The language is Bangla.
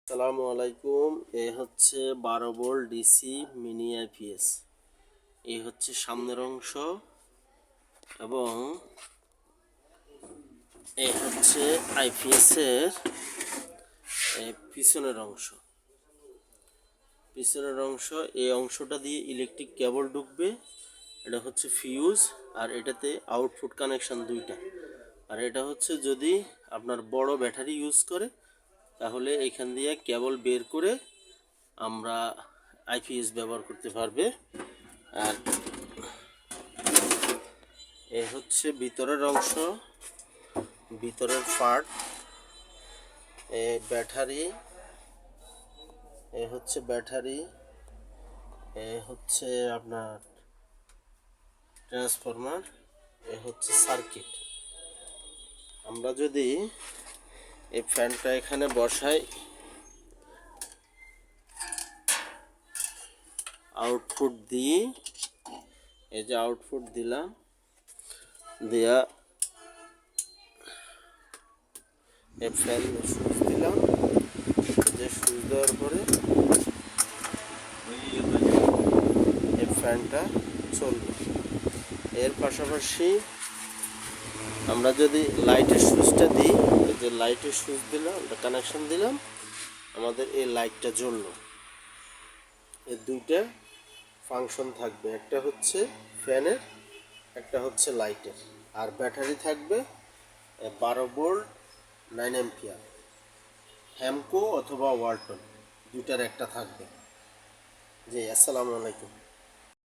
আসসালামু আলাইকুম। এ হচ্ছে 12 ভোল্ট ডিসি মিনি আইপিএস। এই হচ্ছে সামনের অংশ এবং এই হচ্ছে আইপিএস এর পিছনের অংশ। এই অংশটা দিয়ে ইলেকট্রিক কেবল ঢুকবে। এটা হচ্ছে ফিউজ, আর এটাতে আউটপুট কানেকশন দুইটা। আর এটা হচ্ছে যদি আপনার বড় ব্যাটারি ইউজ করে তাহলে এখান দিয়ে কেবল বের করে আমরা আইপিএস ব্যবহার করতে পারবে। আর এ হচ্ছে ভিতরের অংশ, ভিতরের পার্ট। ব্যাটারি, হচ্ছে ব্যাটারি, হচ্ছে আপনার ট্রান্সফরমার, হচ্ছে সার্কিট। আমরা যদি এই ফ্যানটা এখানে বসাই, আউটপুট দিই, এই যে আউটপুট দিলাম, দেয়া এই ফ্যান সুইচ দিলাম, যে সুইচ দেওয়ার পরে এই ফ্যানটা চলবে। এর পাশাপাশি আমরা যদি লাইটের সুইচটা দিই, এই যে লাইটের সুইচ দিলাম, কানেকশন দিলাম, আমাদের এই লাইটটা জ্বললো। এই দুইটা ফাংশন থাকবে, একটা হচ্ছে ফ্যানের, একটা হচ্ছে লাইটের। আর ব্যাটারি থাকবে 12 ভোল্ট 9 অ্যাম্পিয়ার, হ্যামকো অথবা ওয়ালটন, দুইটার একটা থাকবে। জি, আসসালামু আলাইকুম।